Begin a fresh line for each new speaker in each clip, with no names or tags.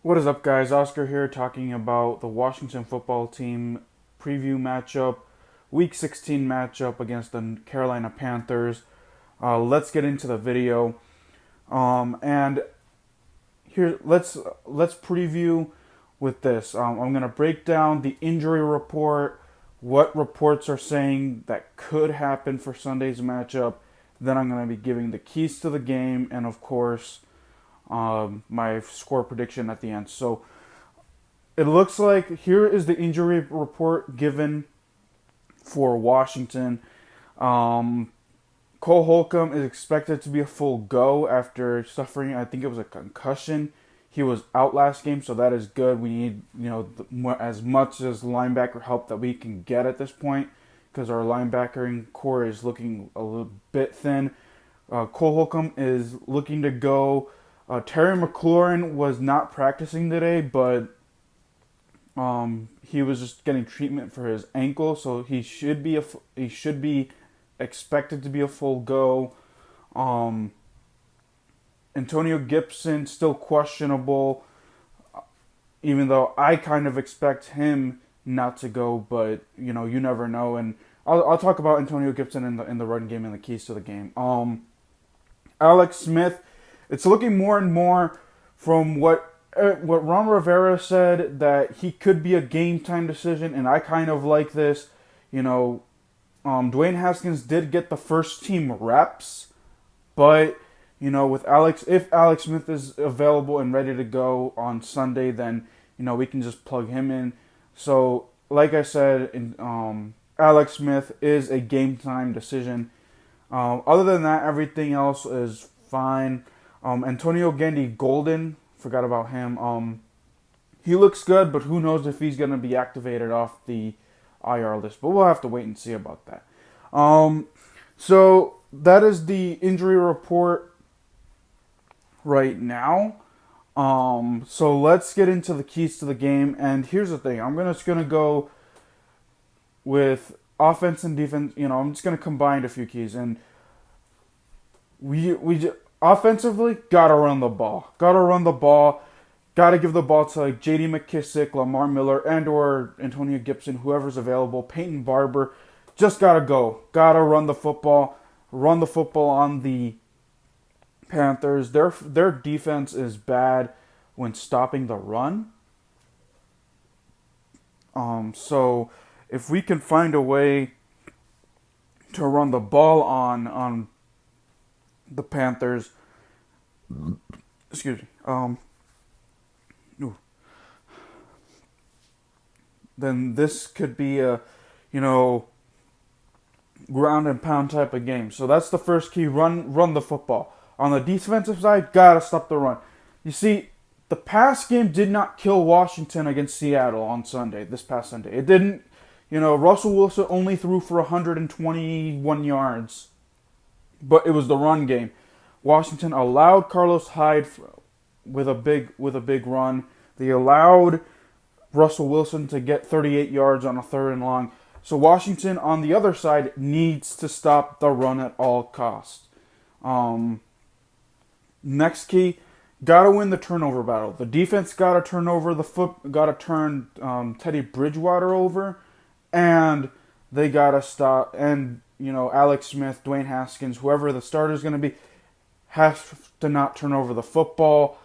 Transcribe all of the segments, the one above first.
What is up, guys? Oscar here talking about the Washington football team preview matchup, Week 16 matchup against the Carolina Panthers. Let's get into the video. And here, let's preview with this. I'm gonna break down the injury report, what reports are saying that could happen for Sunday's matchup. Then I'm gonna be giving the keys to the game, and of course, my score prediction at the end. So it looks like here is the injury report given for Washington. Cole Holcomb is expected to be a full go after suffering, I think it was a concussion. He was out last game, so that is good. We need, as much as linebacker help that we can get at this point because our linebacking core is looking a little bit thin. Cole Holcomb is looking to go. Terry McLaurin was not practicing today, but he was just getting treatment for his ankle, so he should be expected to be a full go. Antonio Gibson still questionable, even though I kind of expect him not to go, but you never know. And I'll talk about Antonio Gibson in the run game and the keys to the game. Alex Smith. It's looking more and more from what Ron Rivera said that he could be a game time decision, and I kind of like this. Dwayne Haskins did get the first team reps, but with if Alex Smith is available and ready to go on Sunday, then we can just plug him in. So, like I said, Alex Smith is a game time decision. Other than that, everything else is fine. Antonio Gandy Golden, forgot about him. He looks good, but who knows if he's going to be activated off the IR list. But we'll have to wait and see about that. So that is the injury report right now. So let's get into the keys to the game. And here's the thing. I'm just going to go with offense and defense. I'm just going to combine a few keys. And we offensively, gotta run the ball. Gotta give the ball to like J.D. McKissick, Lamar Miller, and or Antonio Gibson, whoever's available. Peyton Barber, just gotta go. Gotta run the football. Run the football on the Panthers. Their defense is bad when stopping the run. So if we can find a way to run the ball on the Panthers, excuse me, then this could be a, ground and pound type of game. So that's the first key, run the football. On the defensive side, gotta stop the run. You see, the pass game did not kill Washington against Seattle on this past Sunday. It didn't, Russell Wilson only threw for 121 yards. But it was the run game. Washington allowed Carlos Hyde with a big run. They allowed Russell Wilson to get 38 yards on a 3rd and long. So Washington on the other side needs to stop the run at all costs. Next key, gotta win the turnover battle. The defense gotta turn Teddy Bridgewater over, and they gotta stop and. Alex Smith, Dwayne Haskins, whoever the starter is going to be, has to not turn over the football.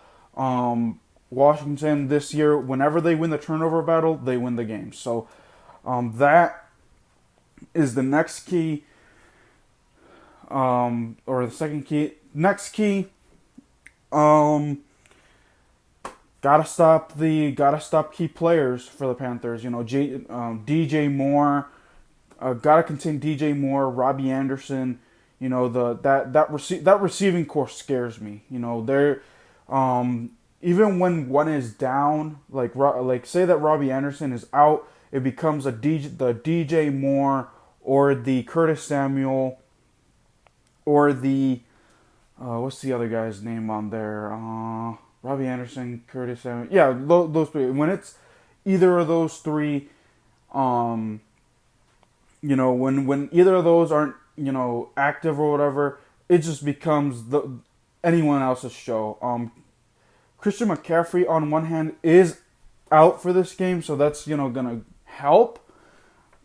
Washington this year, whenever they win the turnover battle, they win the game. So that is the next key, or the second key. Next key, gotta stop key players for the Panthers. DJ Moore. Gotta contain DJ Moore, Robbie Anderson. That receiving core scares me. They're even when one is down, like say that Robbie Anderson is out, it becomes the DJ Moore or the Curtis Samuel or the what's the other guy's name on there? Robbie Anderson, Curtis Samuel. Yeah, those three. When it's either of those three, when either of those aren't, active or whatever, it just becomes anyone else's show. Christian McCaffrey, on one hand, is out for this game, so that's, going to help.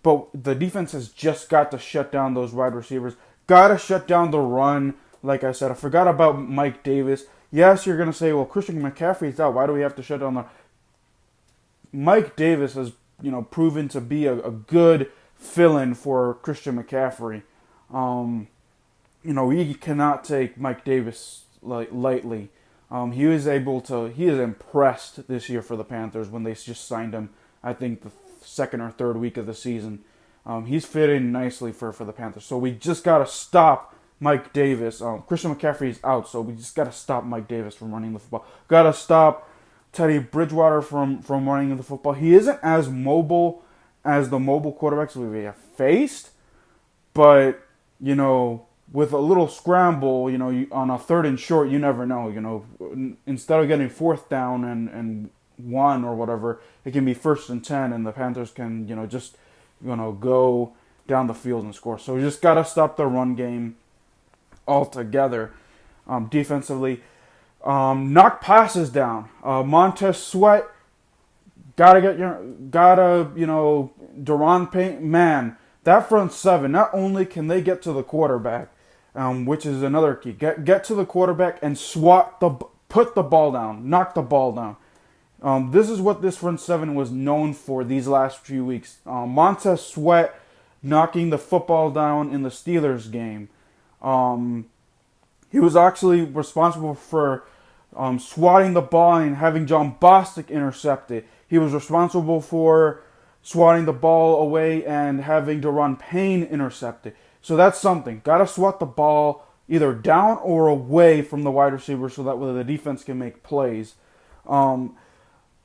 But the defense has just got to shut down those wide receivers. Got to shut down the run. Like I said, I forgot about Mike Davis. Yes, you're going to say, well, Christian McCaffrey's out. Why do we have to shut down the... Mike Davis has, proven to be a good fill-in for Christian McCaffrey. We cannot take Mike Davis lightly. He is impressed this year for the Panthers when they just signed him, I think, the second or third week of the season. He's fitting nicely for the Panthers. So we just got to stop Mike Davis. Christian McCaffrey is out, so we just got to stop Mike Davis from running the football. Got to stop Teddy Bridgewater from running the football. He isn't as mobile as the mobile quarterbacks we have faced, but, with a little scramble, on a third and short, you never know. Instead of getting fourth down and 1 or whatever, it can be 1st and 10, and the Panthers can, just, go down the field and score. So we just got to stop the run game altogether. Defensively, knock passes down. Montez Sweat, Daron Payne, man, that front seven, not only can they get to the quarterback, which is another key, get to the quarterback and put the ball down, knock the ball down. This is what this front seven was known for these last few weeks. Montez Sweat knocking the football down in the Steelers game. He was actually responsible for swatting the ball and having John Bostic intercepted. He was responsible for swatting the ball away and having Daron Payne intercepted. So that's something. Got to swat the ball either down or away from the wide receiver so that way the defense can make plays.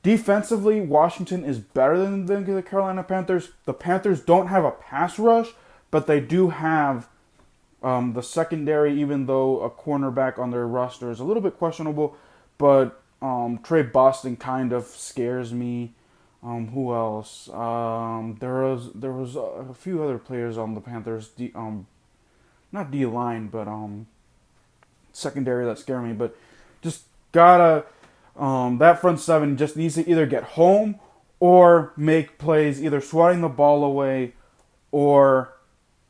Defensively, Washington is better than the Carolina Panthers. The Panthers don't have a pass rush, but they do have the secondary, even though a cornerback on their roster is a little bit questionable. But Trey Boston kind of scares me. Who else? There was a few other players on the Panthers, not D-line, but secondary that scare me. But just gotta that front seven just needs to either get home or make plays, either swatting the ball away or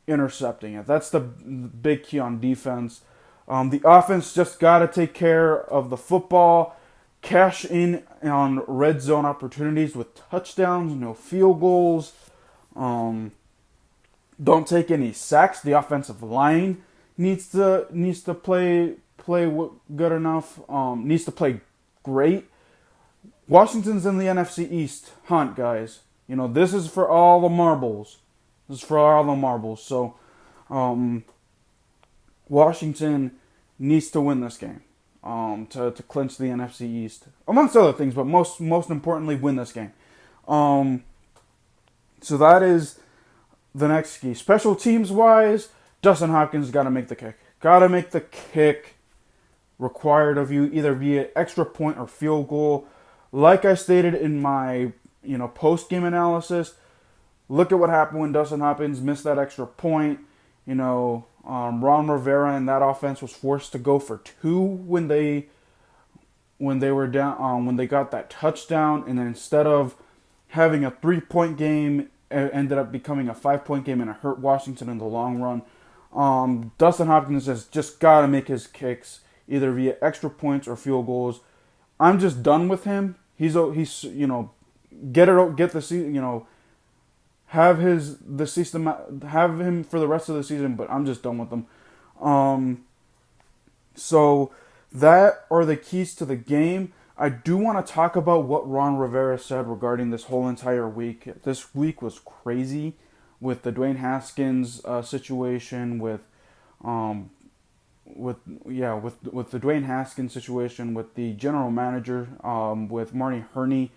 intercepting it. That's the big key on defense. The offense just gotta take care of the football. Cash in on red zone opportunities with touchdowns, no field goals. Don't take any sacks. The offensive line needs to play good enough. Needs to play great. Washington's in the NFC East hunt, guys. This is for all the marbles. So, Washington needs to win this game. To clinch the NFC East, amongst other things, but most importantly, win this game. So that is the next key. Special teams wise, Dustin Hopkins got to make the kick. Got to make the kick required of you, either via extra point or field goal. Like I stated in my post game analysis, look at what happened when Dustin Hopkins missed that extra point. Ron Rivera and that offense was forced to go for 2 when they were down, when they got that touchdown, and then instead of having a 3-point game, it ended up becoming a 5-point game, and it hurt Washington in the long run. Dustin Hopkins has just got to make his kicks either via extra points or field goals. I'm just done with him. He's get the have him for the rest of the season, but I'm just done with him. So that are the keys to the game. I do want to talk about what Ron Rivera said regarding this whole entire week. This week was crazy with the Dwayne Haskins situation, with the Dwayne Haskins situation, with the general manager, with Marty Hurney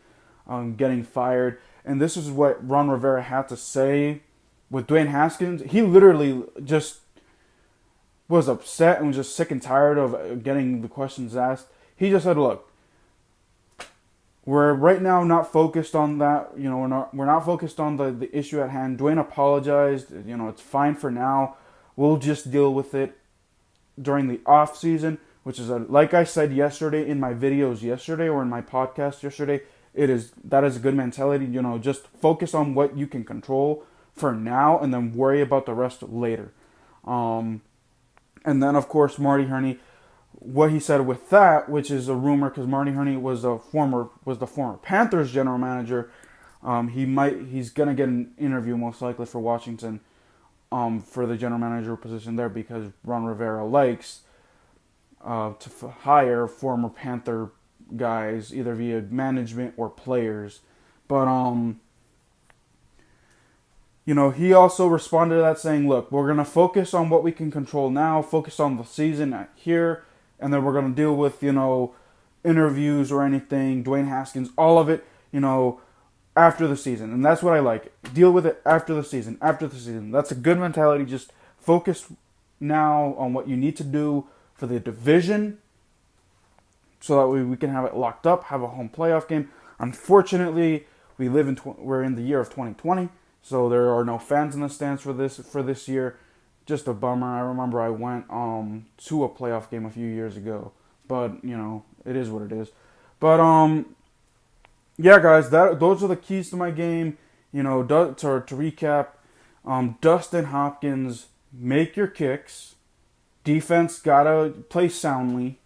getting fired. And this is what Ron Rivera had to say with Dwayne Haskins. He literally just was upset and was just sick and tired of getting the questions asked. He just said, look, we're right now not focused on that. We're not focused on the issue at hand. Dwayne apologized. It's fine for now. We'll just deal with it during the off season. which is like I said yesterday in my videos yesterday or in my podcast yesterday, that is a good mentality. You know, just focus on what you can control for now, and then worry about the rest later. And then of course Marty Hurney, what he said with that, which is a rumor because Marty Hurney was the former Panthers general manager. He's gonna get an interview most likely for Washington, for the general manager position there, because Ron Rivera likes to hire former Panther guys either via management or players. But you know, he also responded to that saying, look, we're going to focus on what we can control now, focus on the season here, and then we're going to deal with, you know, interviews or anything, Dwayne Haskins, all of it, you know, after the season. And that's what I like. Deal with it after the season, That's a good mentality. Just focus now on what you need to do for the division so that we can have it locked up, have a home playoff game. Unfortunately, we're in the year of 2020. So there are no fans in the stands for this year. Just a bummer. I remember I went to a playoff game a few years ago, but you know, it is what it is. But yeah, guys, those are the keys to my game. You know, to recap, Dustin Hopkins, make your kicks. Defense gotta play soundly.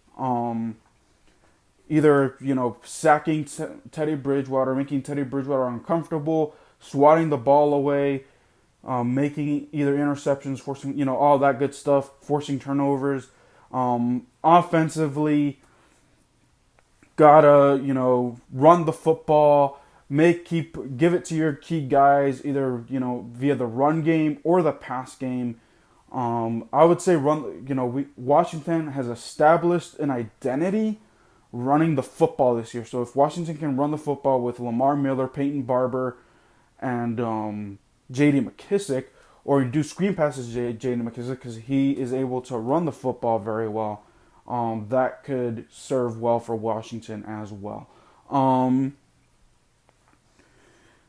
Either, you know, sacking Teddy Bridgewater, making Teddy Bridgewater uncomfortable, swatting the ball away, making either interceptions, forcing, you know, all that good stuff, forcing turnovers. Offensively, gotta, you know, run the football, give it to your key guys, either, you know, via the run game or the pass game. I would say Washington has established an identity running the football this year. So if Washington can run the football with Lamar Miller, Peyton Barber, and J.D. McKissick, or do screen passes to J.D. McKissick because he is able to run the football very well, that could serve well for Washington as well.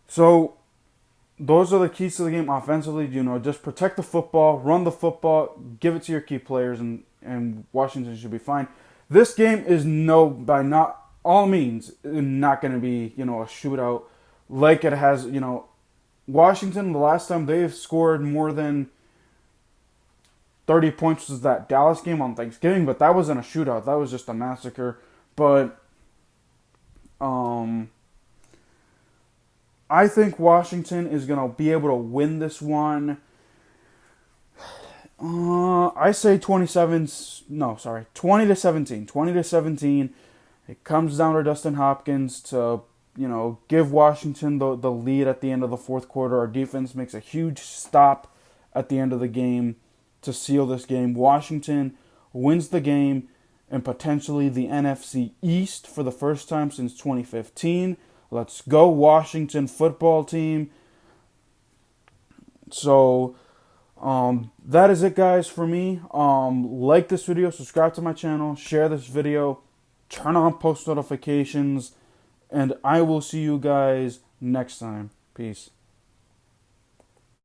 So those are the keys to the game offensively. You know, just protect the football, run the football, give it to your key players, and Washington should be fine. This game is by not all means not going to be, you know, a shootout like it has, you know, Washington, the last time they've scored more than 30 points was that Dallas game on Thanksgiving, but that wasn't a shootout. That was just a massacre. But I think Washington is going to be able to win this one. I say 20-17. 20-17. It comes down to Dustin Hopkins to, you know, give Washington the lead at the end of the fourth quarter. Our defense makes a huge stop at the end of the game to seal this game. Washington wins the game and potentially the NFC East for the first time since 2015. Let's go, Washington football team. So that is it, guys, for me. Like this video, subscribe to my channel, share this video, turn on post notifications, and I will see you guys next time. Peace.